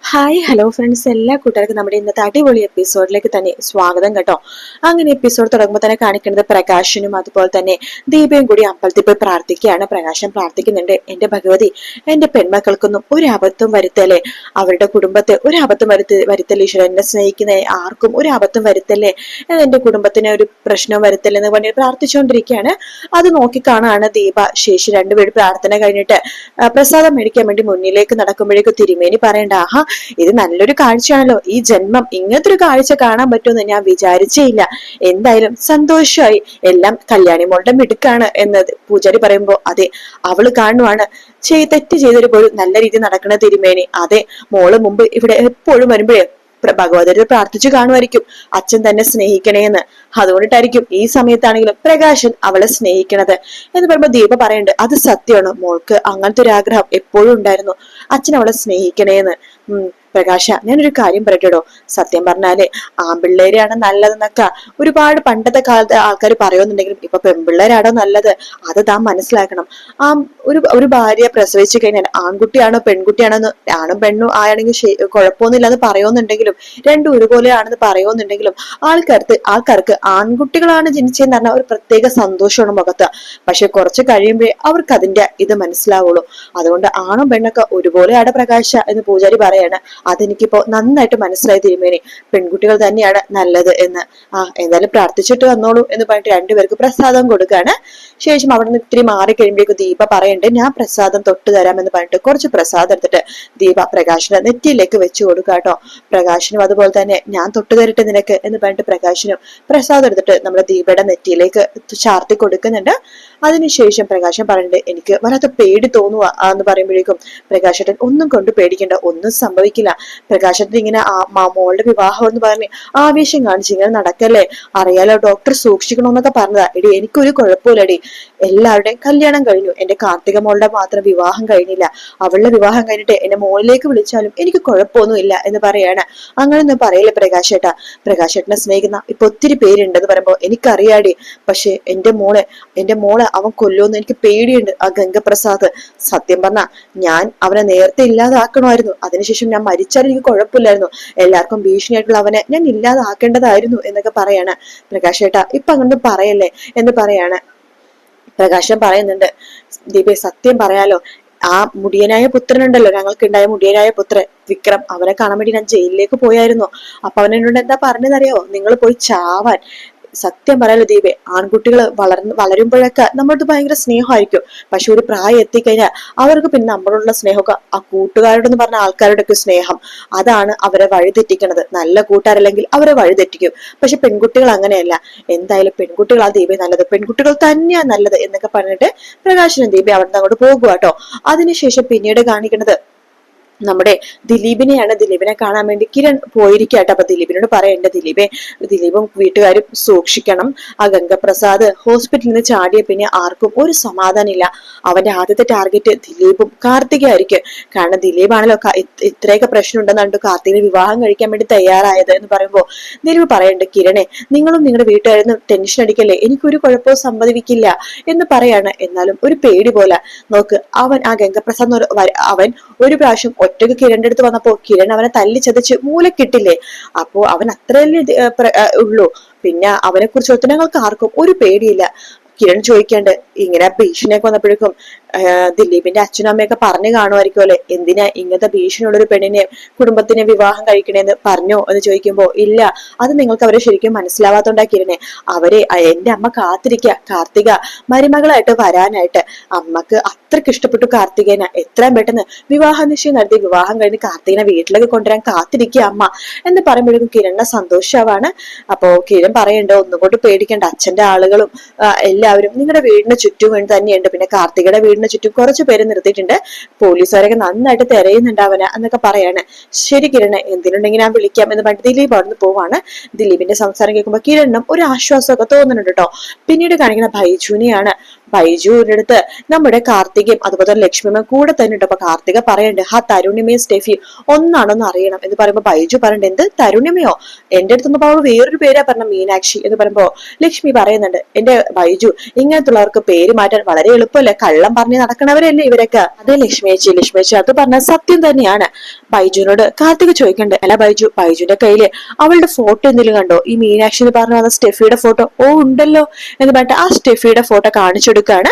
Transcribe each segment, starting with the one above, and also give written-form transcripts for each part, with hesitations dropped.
Hi hello friends, എല്ലാ കൂട്ടുകാർക്കും നമ്മുടെ ഇന്നത്തെ അടിപൊളി എപ്പിസോഡിലേക്ക് തന്നെ സ്വാഗതം കേട്ടോ. അങ്ങനെ എപ്പിസോഡ് തുടങ്ങുമ്പോൾ തന്നെ കാണിക്കുന്നത് പ്രകാശനും അതുപോലെ തന്നെ ദീപയും കൂടി അമ്പലത്തിൽ പോയി പ്രാർത്ഥിക്കുകയാണ്. പ്രകാശൻ പ്രാർത്ഥിക്കുന്നുണ്ട്, എന്റെ ഭഗവതി, എന്റെ പെൺമക്കൾക്കൊന്നും ഒരു അബദ്ധം വരുത്തല്ലേ, അവരുടെ കുടുംബത്തെ ഒരു അബദ്ധം വരുത്തല്ലേ ഈശ്വരൻ, എന്നെ സ്നേഹിക്കുന്ന ആർക്കും ഒരു അബദ്ധം വരുത്തല്ലേ, എന്റെ കുടുംബത്തിന് ഒരു പ്രശ്നം വരുത്തല്ലേ എന്ന് പറഞ്ഞ് പ്രാർത്ഥിച്ചുകൊണ്ടിരിക്കുകയാണ്. അത് നോക്കിക്കാണാണ് ദീപ ശേഷി രണ്ടുപേരും പ്രാർത്ഥന കഴിഞ്ഞിട്ട് പ്രസാദം മേടിക്കാൻ വേണ്ടി മുന്നിലേക്ക് നടക്കുമ്പോഴേക്കും തിരുമേനി പറയണ്ട, ആഹാ ഇത് നല്ലൊരു കാഴ്ചയാണല്ലോ, ഈ ജന്മം ഇങ്ങനത്തെ ഒരു കാഴ്ച കാണാൻ പറ്റുമെന്ന് ഞാൻ വിചാരിച്ചേ ഇല്ല. എന്തായാലും സന്തോഷമായി, എല്ലാം കല്യാണി മോളുടെ മിടുക്കാണ് എന്നത് പൂജാരി പറയുമ്പോ അതെ, അവള് കാണുവാണ് തെറ്റ് ചെയ്തൊരു പോലും നല്ല രീതിയിൽ നടക്കണ തിരുമേനി. അതെ, മോള് മുമ്പ് ഇവിടെ എപ്പോഴും വരുമ്പോഴേ ഭഗവതിയെ പ്രാർത്ഥിച്ചു കാണുമായിരിക്കും അച്ഛൻ തന്നെ സ്നേഹിക്കണേന്ന്. അതുകൊണ്ടിട്ടായിരിക്കും ഈ സമയത്താണെങ്കിലും പ്രകാശൻ അവളെ സ്നേഹിക്കണത് എന്ന് പറയുമ്പോ ദീപ പറയുന്നുണ്ട്, അത് സത്യമാണ്, മോൾക്ക് അങ്ങനത്തെ ഒരു ആഗ്രഹം എപ്പോഴും ഉണ്ടായിരുന്നു, അച്ഛൻ അവളെ സ്നേഹിക്കണേന്ന്. പ്രകാശ, ഞാനൊരു കാര്യം പറയട്ടോ, സത്യം പറഞ്ഞാല് ആൺപിള്ളേരെയാണ് നല്ലതെന്നൊക്കെ ഒരുപാട് പണ്ടത്തെ കാലത്ത് ആൾക്കാർ പറയുന്നുണ്ടെങ്കിലും ഇപ്പൊ പെൺപിള്ളേരാണോ നല്ലത്, അത് താൻ മനസ്സിലാക്കണം. ആ ഒരു ഭാര്യ പ്രസവിച്ചു കഴിഞ്ഞാൽ ആൺകുട്ടിയാണോ പെൺകുട്ടിയാണോ എന്ന്, ആണും പെണ്ണും ആയാണെങ്കിൽ കുഴപ്പമൊന്നുമില്ല എന്ന് പറയുന്നുണ്ടെങ്കിലും രണ്ടും ഒരുപോലെയാണെന്ന് പറയുന്നുണ്ടെങ്കിലും ആൾക്കാർക്ക് ആൺകുട്ടികളാണ് ജനിച്ചതെന്ന് പറഞ്ഞാൽ ഒരു പ്രത്യേക സന്തോഷമാണ് മുഖത്ത്. പക്ഷെ കുറച്ച് കഴിയുമ്പോഴേ അവർക്ക് അതിന്റെ ഇത് മനസ്സിലാവുള്ളൂ. അതുകൊണ്ട് ആണും പെണ്ണൊക്കെ ഒരുപോലെയാണ് പ്രകാശ എന്ന് പൂജാരി പറയാണ്. അതെനിക്കിപ്പോ നന്നായിട്ട് മനസ്സിലായി തിരുമേനി, പെൺകുട്ടികൾ തന്നെയാണ് നല്ലത് എന്ന്. എന്തായാലും പ്രാർത്ഥിച്ചിട്ട് വന്നോളൂ എന്ന് പറഞ്ഞിട്ട് രണ്ടുപേർക്ക് പ്രസാദം കൊടുക്കാണ്. ശേഷം അവിടെ നിന്ന് ഇത്തിരി മാറി കഴിയുമ്പോഴേക്കും ദീപ പറയുന്നുണ്ട്, ഞാൻ പ്രസാദം തൊട്ട് തരാമെന്ന് പറഞ്ഞിട്ട് കുറച്ച് പ്രസാദം എടുത്തിട്ട് ദീപ പ്രകാശിന്റെ നെറ്റിയിലേക്ക് വെച്ചു കൊടുക്കാട്ടോ. പ്രകാശനും അതുപോലെ തന്നെ ഞാൻ തൊട്ട് തരട്ടെ നിനക്ക് എന്ന് പറഞ്ഞിട്ട് പ്രകാശനും പ്രസാദം എടുത്തിട്ട് നമ്മുടെ ദീപയുടെ നെറ്റിയിലേക്ക് ചാർത്തി കൊടുക്കുന്നുണ്ട്. അതിനുശേഷം പ്രകാശൻ പറയുന്നുണ്ട്, എനിക്ക് വല്ലാത്ത പേടി തോന്നുക എന്ന് പറയുമ്പോഴേക്കും പ്രകാശേട്ടൻ ഒന്നും കൊണ്ട് പേടിക്കണ്ട, ഒന്നും സംഭവിക്കില്ല. പ്രകാശത്തിന് ഇങ്ങനെ മോളുടെ വിവാഹം എന്ന് പറഞ്ഞ് ആവേശം കാണിച്ച് ഇങ്ങനെ നടക്കല്ലേ, അറിയാലോ ഡോക്ടർ സൂക്ഷിക്കണമെന്നൊക്കെ പറഞ്ഞതാ. എടി എനിക്കൊരു കുഴപ്പമില്ലടി, എല്ലാവരുടെയും കല്യാണം കഴിഞ്ഞു, എന്റെ കാർത്തിക മോളുടെ മാത്രം വിവാഹം കഴിഞ്ഞില്ല. അവളുടെ വിവാഹം കഴിഞ്ഞിട്ട് എന്നെ മോളിലേക്ക് വിളിച്ചാലും എനിക്ക് കുഴപ്പമൊന്നുമില്ല എന്ന് പറയാണ്. അങ്ങനെയൊന്നും പറയില്ല പ്രകാശേട്ടാ, പ്രകാശേട്ടനെ സ്നേഹിക്കുന്ന ഇപ്പൊ ഒത്തിരി പേരുണ്ടെന്ന് പറയുമ്പോ എനിക്കറിയാടി, പക്ഷെ എന്റെ മോളെ അവൻ കൊല്ലുമെന്ന് എനിക്ക് പേടിയുണ്ട്. ആ ഗംഗപ്രസാദ്, സത്യം പറഞ്ഞ ഞാൻ അവനെ നേരത്തെ ഇല്ലാതാക്കണമായിരുന്നു, അതിനുശേഷം ഞാൻ മരിച്ചാലും എനിക്ക് കുഴപ്പമില്ലായിരുന്നു, എല്ലാവർക്കും ഭീഷണിയായിട്ടുള്ള അവനെ ഞാൻ ഇല്ലാതാക്കേണ്ടതായിരുന്നു എന്നൊക്കെ പറയാണ്. പ്രകാശേട്ടാ ഇപ്പൊ അങ്ങനൊന്നും പറയല്ലേ എന്ന് പറയാണ്. പ്രകാശൻ പറയുന്നുണ്ട്, ദീപേ സത്യം പറയാലോ, ആ മുടിയനായ പുത്രനുണ്ടല്ലോ, ഞങ്ങൾക്കുണ്ടായ മുടിയനായ പുത്രൻ വിക്രം, അവനെ കാണാൻ വേണ്ടി ഞാൻ ജയിലിലേക്ക് പോയായിരുന്നു. അപ്പൊ അവൻ എന്നോട് എന്താ പറഞ്ഞതറിയോ, നിങ്ങൾ പോയി ചാവാൻ. സത്യം പറയാലോ ദീപേ, ആൺകുട്ടികൾ വളരുമ്പോഴൊക്കെ നമ്മളോട് ഭയങ്കര സ്നേഹമായിരിക്കും, പക്ഷെ ഒരു പ്രായം എത്തിക്കഴിഞ്ഞാൽ അവർക്ക് പിന്നെ നമ്മളോടുള്ള സ്നേഹമൊക്കെ ആ കൂട്ടുകാരോടെന്ന് പറഞ്ഞ ആൾക്കാരോടൊക്കെ സ്നേഹം, അതാണ് അവരെ വഴിതെറ്റിക്കണത്. നല്ല കൂട്ടുകാരല്ലെങ്കിൽ അവരെ വഴിതെറ്റിക്കും. പക്ഷെ പെൺകുട്ടികൾ അങ്ങനെയല്ല. എന്തായാലും പെൺകുട്ടികളാ ദീപേ നല്ലത്, പെൺകുട്ടികൾ തന്നെയാ നല്ലത് എന്നൊക്കെ പറഞ്ഞിട്ട് പ്രകാശനും ദീപേ അവിടെ നിന്ന് അങ്ങോട്ട് പോകുക കേട്ടോ. അതിനുശേഷം പിന്നീട് കാണിക്കുന്നത് നമ്മുടെ ദിലീപിനെയാണ്. ദിലീപിനെ കാണാൻ വേണ്ടി കിരൺ പോയിരിക്കട്ടെ. അപ്പൊ ദിലീപിനോട് പറയണ്ട, ദിലീപും വീട്ടുകാരും സൂക്ഷിക്കണം, ആ ഗംഗപ്രസാദ് ഹോസ്പിറ്റലിൽ നിന്ന് ചാടിയ പിന്നെ ആർക്കും ഒരു സമാധാനം ഇല്ല. അവന്റെ ആദ്യത്തെ ടാർഗറ്റ് ദിലീപും കാർത്തികയായിരിക്കും. കാരണം ദിലീപാണല്ലോ ഇത്രയൊക്കെ പ്രശ്നം ഉണ്ടെന്നുണ്ട് കാർത്തികനെ വിവാഹം കഴിക്കാൻ വേണ്ടി തയ്യാറായത് എന്ന് പറയുമ്പോ ദിലീപ് പറയണ്ട്, കിരണെ നിങ്ങളും നിങ്ങളുടെ വീട്ടുകാരൊന്നും ടെൻഷൻ അടിക്കല്ലേ, എനിക്കൊരു കുഴപ്പവും സംഭവിക്കില്ല എന്ന് പറയാണ്. എന്നാലും ഒരു പേടി പോലെ നോക്ക്, അവൻ ആ ഗംഗപ്രസാദ് അവൻ ഒരു പ്രാവശ്യം ഒറ്റയ്ക്ക് കിരണിന്റെ അടുത്ത് വന്നപ്പോ കിരൺ അവനെ തല്ലി ചതച്ച് മൂലക്കിട്ടില്ലേ. അപ്പോ അവൻ അത്രയല്ലേ ഉള്ളൂ. പിന്നെ അവനെ കുറിച്ച് ഒത്തിരി ഞങ്ങൾക്ക് ആർക്കും ഒരു പേടിയില്ല. കിരൺ ചോദിക്കാണ്ട് ഇങ്ങനെ ഭീഷണിയൊക്കെ വന്നപ്പോഴേക്കും ദിലീപിന്റെ അച്ഛനും അമ്മയൊക്കെ പറഞ്ഞു കാണുമായിരിക്കുമല്ലേ, എന്തിനാ ഇങ്ങനത്തെ ഭീഷണിയുള്ള ഒരു പെണ്ണിനെ കുടുംബത്തിനെ വിവാഹം കഴിക്കണേന്ന് പറഞ്ഞോ എന്ന് ചോദിക്കുമ്പോ ഇല്ല, അത് നിങ്ങൾക്ക് അവരെ ശരിക്കും മനസ്സിലാവാത്തോണ്ടാ കിരണേ, അവരെ എന്റെ അമ്മ കാർത്തിക മരുമകളായിട്ട് വരാനായിട്ട്. അമ്മക്ക് അത്രക്ക് ഇഷ്ടപ്പെട്ടു കാർത്തികേനെ, എത്രയും പെട്ടെന്ന് വിവാഹ നിശ്ചയം നടത്തി വിവാഹം കഴിഞ്ഞ് കാർത്തികനെ വീട്ടിലേക്ക് കൊണ്ടുവരാൻ കാത്തിരിക്കുക അമ്മ എന്ന് പറയുമ്പോഴേക്കും കിരണിനെ സന്തോഷാവാണ്. അപ്പോ കിരൺ പറയണ്ടോ, ഒന്നുകൊണ്ട് പേടിക്കണ്ട, അച്ഛന്റെ ആളുകളും എല്ലാവരും നിങ്ങളുടെ വീടിന് ചുറ്റും വേണ്ടി തന്നെയുണ്ട്. പിന്നെ കാർത്തികയുടെ വീടിന് ചുറ്റും കുറച്ചു പേര് നിർത്തിയിട്ടുണ്ട്, പോലീസുകാരൊക്കെ നന്നായിട്ട് തിരയുന്നുണ്ട് അവന് എന്നൊക്കെ പറയാണ്. ശരി കിരണ്, എന്തിനുണ്ടെങ്കിൽ ഞാൻ വിളിക്കാം എന്ന് പറഞ്ഞിട്ട് ദിലീപ് അവിടുന്ന് പോവാണ്. ദിലീപിന്റെ സംസാരം കേൾക്കുമ്പോൾ കിരണിനും ഒരു ആശ്വാസമൊക്കെ തോന്നുന്നുണ്ട് കേട്ടോ. പിന്നീട് കാണിക്കുന്ന ബൈജുവിനെയാണ്. ബൈജുവിന്റെ അടുത്ത് നമ്മുടെ കാർത്തികയും അതുപോലെ തന്നെ ലക്ഷ്മിയും കൂടെ തന്നെ ഉണ്ട്. അപ്പൊ കാർത്തിക പറയണ്ട് ആ തരുണിമയും സ്റ്റെഫിയും ഒന്നാണെന്ന് അറിയണം എന്ന് പറയുമ്പോ ബൈജു പറയണ്ട് എന്ത് തരുണിമയോ, എന്റെ അടുത്ത് അവൾ വേറൊരു പേരാ പറഞ്ഞ മീനാക്ഷി എന്ന് പറയുമ്പോ ലക്ഷ്മി പറയുന്നുണ്ട് എന്റെ ബൈജു ഇങ്ങനത്തുള്ളവർക്ക് പേര് മാറ്റാൻ വളരെ എളുപ്പമല്ലേ, കള്ളം പറഞ്ഞ് നടക്കണവരല്ലേ ഇവരൊക്കെ. അതെ ലക്ഷ്മിയേച്ചി അത് പറഞ്ഞ സത്യം തന്നെയാണ്. ബൈജുവിനോട് കാർത്തിക ചോദിക്കണ്ട് അല്ല ബൈജുവിന്റെ കയ്യില് അവളുടെ ഫോട്ടോ എന്തെങ്കിലും കണ്ടോ, ഈ മീനാക്ഷി എന്ന് പറഞ്ഞു വന്ന സ്റ്റെഫിയുടെ ഫോട്ടോ. ഓ ഉണ്ടല്ലോ എന്ന് പറഞ്ഞിട്ട് ആ സ്റ്റെഫിയുടെ ഫോട്ടോ കാണിച്ചെടുക്കാണ്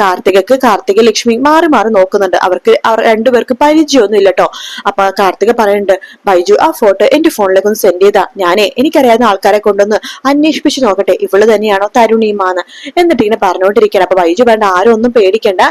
കാർത്തിക ലക്ഷ്മി മാറി മാറി നോക്കുന്നുണ്ട്. അവർക്ക് രണ്ടുപേർക്ക് പരിചയമൊന്നും ഇല്ല കേട്ടോ. അപ്പൊ കാർത്തിക പറയുന്നുണ്ട് ബൈജു ആ ഫോട്ടോ എന്റെ ഫോണിലേക്ക് ഒന്ന് സെൻഡ് ചെയ്താ ഞാനേ എനിക്കറിയാവുന്ന ആൾക്കാരെ കൊണ്ടൊന്ന് അന്വേഷിപ്പിച്ച് നോക്കട്ടെ ഇവള് തന്നെയാണോ തരുണിമാന്ന് എന്നിട്ട് ഇങ്ങനെ പറഞ്ഞുകൊണ്ടിരിക്കണം. അപ്പൊ ബൈജു വേണ്ട ആരും ഒന്നും പേടിക്കണ്ട,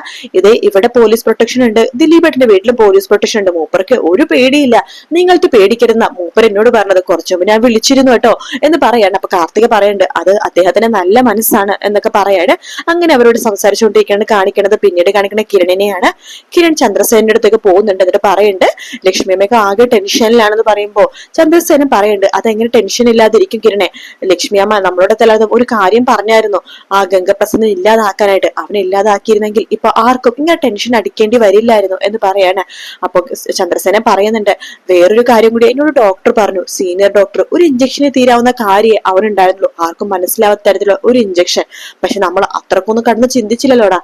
ഇവിടെ പോലീസ് പ്രൊട്ടക്ഷൻ ഉണ്ട്, ദിലീപേട്ടന്റെ വീട്ടിലും പോലീസ് പ്രൊട്ടക്ഷൻ ഉണ്ട്, മൂപ്പർക്ക് ഒരു പേടിയില്ല, നിങ്ങൾക്ക് പേടിക്കരുന്ന മൂപ്പർ എന്നോട് പറഞ്ഞത് കുറച്ചു മുമ്പ് ഞാൻ വിളിച്ചിരുന്നു കേട്ടോ എന്ന് പറയാണ്. അപ്പൊ കാർത്തിക പറയുന്നുണ്ട് അത് അദ്ദേഹത്തിന് നല്ല മനസ്സാണ് എന്നൊക്കെ പറയാണ്. അങ്ങനെ അവരോട് സംസാരിച്ചുകൊണ്ടിരിക്കുകയാണ്. കാണിക്കണത് പിന്നീട് കാണിക്കുന്ന കിരണിനെയാണ്. കിരൺ ചന്ദ്രസേനന്റെ അടുത്തേക്ക് പോകുന്നുണ്ട്. എന്നിട്ട് പറയുന്നുണ്ട് ലക്ഷ്മിയമ്മയൊക്കെ ആകെ ടെൻഷനിലാണെന്ന് പറയുമ്പോ ചന്ദ്രസേനൻ പറയുന്നുണ്ട് അതെങ്ങനെ ടെൻഷൻ ഇല്ലാതിരിക്കും കിരണെ, ലക്ഷ്മിയമ്മ നമ്മളോട് തല്ലാതെ ഒരു കാര്യം പറഞ്ഞായിരുന്നു ആ ഗംഗപ്രസാദിനെ ഇല്ലാതാക്കാനായിട്ട്, അവനെ ഇല്ലാതാക്കിയിരുന്നെങ്കിൽ ഇപ്പൊ ആർക്കും ഇങ്ങനെ ടെൻഷൻ അടിക്കേണ്ടി വരില്ലായിരുന്നു എന്ന് പറയാണ്. അപ്പൊ ചന്ദ്രസേനൻ പറയുന്നുണ്ട് വേറൊരു കാര്യം കൂടി എന്നോട് ഡോക്ടർ പറഞ്ഞു, സീനിയർ ഡോക്ടർ, ഒരു ഇഞ്ചക്ഷന് തീരാവുന്ന കാര്യം അവനുണ്ടായിരുന്നുള്ളൂ, ആർക്കും മനസ്സിലാവാത്ത തരത്തിലുള്ള ഒരു ഇഞ്ചക്ഷൻ. പക്ഷെ നമ്മൾ അത്രക്കൊന്നും കടന്ന് ചിന്തിച്ചില്ലല്ലോടാ.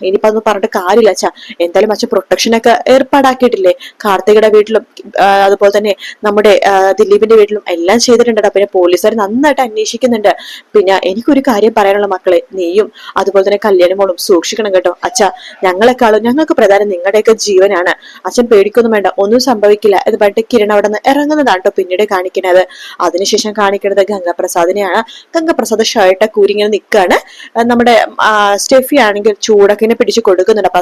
ഇനിയിപ്പോ അതൊന്നും പറഞ്ഞിട്ട് കാര്യമില്ല അച്ഛാ, എന്തായാലും അച്ഛൻ പ്രൊട്ടക്ഷൻ ഒക്കെ ഏർപ്പാടാക്കിയിട്ടില്ലേ, കാർത്തികയുടെ വീട്ടിലും അതുപോലെ തന്നെ നമ്മുടെ ദിലീപിന്റെ വീട്ടിലും എല്ലാം ചെയ്തിട്ടുണ്ട്. പിന്നെ പോലീസുകാർ നന്നായിട്ട് അന്വേഷിക്കുന്നുണ്ട്. പിന്നെ എനിക്കൊരു കാര്യം പറയാനുള്ള മക്കളെ, നീയും അതുപോലെ തന്നെ കല്യാണമോളും സൂക്ഷിക്കണം കേട്ടോ. അച്ഛാ ഞങ്ങളെക്കാളും ഞങ്ങൾക്ക് പ്രധാനം നിങ്ങളുടെയൊക്കെ ജീവനാണ്, അച്ഛൻ പേടിക്കൊന്നും വേണ്ട, ഒന്നും സംഭവിക്കില്ല എന്ന് പറഞ്ഞിട്ട് കിരൺ അവിടെ നിന്ന് ഇറങ്ങുന്നതാണ് കേട്ടോ പിന്നീട് കാണിക്കുന്നത്. അതിനുശേഷം കാണിക്കുന്നത് ഗംഗാപ്രസാദിനെയാണ്. ഗംഗാപ്രസാദ് ഷർട്ട് കൂരിങ്ങനെ നിൽക്കുകയാണ്. നമ്മുടെ സ്റ്റെഫി ആണെങ്കിൽ ചൂടൊക്കെ പിടിച്ചു കൊടുക്കുന്നുണ്ട്. അപ്പൊ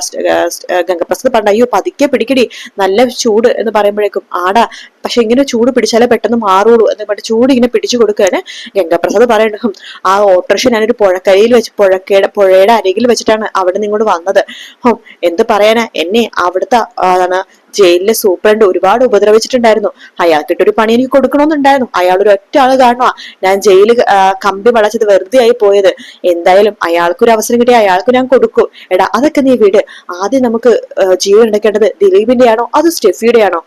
ഗംഗാപ്രസാദ് പറഞ്ഞ അയ്യോ പതുക്കെ പിടിക്കടി നല്ല ചൂട് എന്ന് പറയുമ്പോഴേക്കും ആടാ പക്ഷെ ഇങ്ങനെ ചൂട് പിടിച്ചാലേ പെട്ടെന്ന് മാറുള്ളൂ എന്ന് പറഞ്ഞിട്ട് ചൂട് ഇങ്ങനെ പിടിച്ചു കൊടുക്കുകയാണ്. ഗംഗാപ്രസാദ് പറയണ്ടു ആ ഓട്ടോറിക്ഷ ഞാനൊരു പുഴക്കരയിൽ വെച്ച് പുഴയുടെ അരികിൽ വെച്ചിട്ടാണ് അവിടെ നിങ്ങോട് വന്നത്. എന്ത് പറയാനാ, എന്നെ അവിടുത്തെ ജയിലിലെ സൂപ്രണ്ട് ഒരുപാട് ഉപദ്രവിച്ചിട്ടുണ്ടായിരുന്നു, അയാൾക്കിട്ടൊരു പണി എനിക്ക് കൊടുക്കണമെന്നുണ്ടായിരുന്നു, അയാൾ ഒരു ഒറ്റ ആള് കാണുവാ ഞാൻ ജയില് കമ്പി വളച്ചത് വെറുതെ ആയി പോയത്, എന്തായാലും അയാൾക്കൊരു അവസരം കിട്ടിയ അയാൾക്ക് ഞാൻ കൊടുക്കും. എടാ അതൊക്കെ നീ വീട്, ആദ്യം നമുക്ക് ജീവൻ എടുക്കേണ്ടത് ദിലീപിന്റെ ആണോ അത് സ്റ്റെഫിയുടെ ആണോ?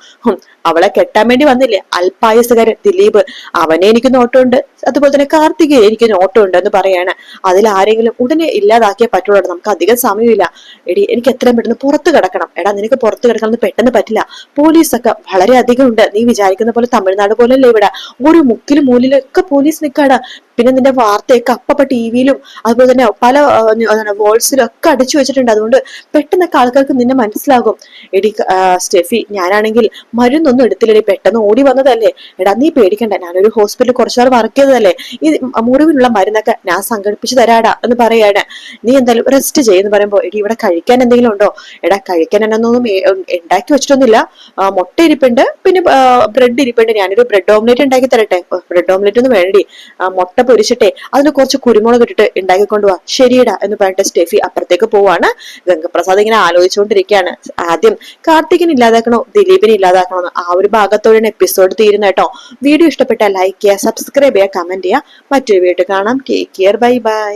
അവളെ കെട്ടാൻ വേണ്ടി വന്നില്ലേ അൽപായസകാരൻ ദിലീപ്, അവനെ എനിക്ക് നോട്ടമുണ്ട്, അതുപോലെ തന്നെ കാർത്തികയെ എനിക്ക് നോട്ടമുണ്ട് എന്ന് പറയാണ്. അതിൽ ആരെങ്കിലും ഉടനെ ഇല്ലാതാക്കിയേ പറ്റുള്ളൂ, നമുക്ക് അധികം സമയമില്ല. എടി എനിക്ക് എത്രയും പെട്ടെന്ന് പുറത്ത് കിടക്കണം. എടാ നിനക്ക് പുറത്ത് കിടക്കണം പെട്ടെന്ന് പറ്റില്ല, പോലീസൊക്കെ വളരെ അധികം ഉണ്ട്, നീ വിചാരിക്കുന്ന പോലെ തമിഴ്നാട് പോലല്ലേ ഇവിടെ, ഒരു മുക്കിലും മൂലിലൊക്കെ പോലീസ് നിൽക്കാടാ. പിന്നെ നിന്റെ വാർത്തയൊക്കെ അപ്പപ്പ ടിവിയിലും അതുപോലെ തന്നെ പല വോൾസിലും ഒക്കെ അടിച്ചു വെച്ചിട്ടുണ്ട്, അതുകൊണ്ട് പെട്ടെന്നൊക്കെ ആൾക്കാർക്ക് നിന്നെ മനസ്സിലാകും. എടി സ്റ്റെഫി ഞാനാണെങ്കിൽ മരുന്നൊന്നും എടുത്തില്ലേ, പെട്ടെന്ന് ഓടി വന്നതല്ലേ, എടാ നീ പേടിക്കണ്ട, ഞാനൊരു ഹോസ്പിറ്റലിൽ കുറച്ചുനാൾ വർക്ക് ചെയ്തതല്ലേ, ഈ മുറിവിനുള്ള മരുന്നൊക്കെ ഞാൻ സംഘടിപ്പിച്ച് തരാടാ എന്ന് പറയാണ്. നീ എന്തായാലും റെസ്റ്റ് ചെയ്യുന്ന പറയുമ്പോ എടി ഇവിടെ കഴിക്കാൻ എന്തെങ്കിലും ഉണ്ടോ? എടാ കഴിക്കാൻ എന്നൊന്നും ഉണ്ടാക്കി വെച്ചിട്ടൊന്നുമില്ല, മുട്ട ഇരിപ്പുണ്ട്, പിന്നെ ബ്രെഡ് ഇരിപ്പുണ്ട്, ഞാനൊരു ബ്രെഡ് ഓംലെറ്റ് ഉണ്ടാക്കി തരട്ടെ. ബ്രെഡ് ഓംലെറ്റ് ഒന്നും വേണ്ടി, മുട്ട പൊരിച്ചിട്ടെ അതിന് കുറച്ച് കുരുമുളക് ഇട്ടിട്ട് ഉണ്ടാക്കിക്കൊണ്ടുപോവാ. ശരിയടാ എന്ന് പറഞ്ഞിട്ട് സ്റ്റെഫി അപ്പുറത്തേക്ക് പോവാണ്. ഗംഗപ്രസാദ് ഇങ്ങനെ ആലോചിച്ചുകൊണ്ടിരിക്കുകയാണ്, ആദ്യം കാർത്തികിനെ ഇല്ലാതാക്കണോ ദിലീപിനെ ഇല്ലാതാക്കണോ ആ ഒരു ഭാഗത്തോടെയാണ് എപ്പിസോഡ് തീരുന്നത് കേട്ടോ. വീഡിയോ ഇഷ്ടപ്പെട്ടാൽ ലൈക്ക് ചെയ്യുക, സബ്സ്ക്രൈബ് ചെയ്യുക, കമന്റ് ചെയ്യുക. മറ്റൊരു വീഡിയോ കാണാം. Take care, bye bye.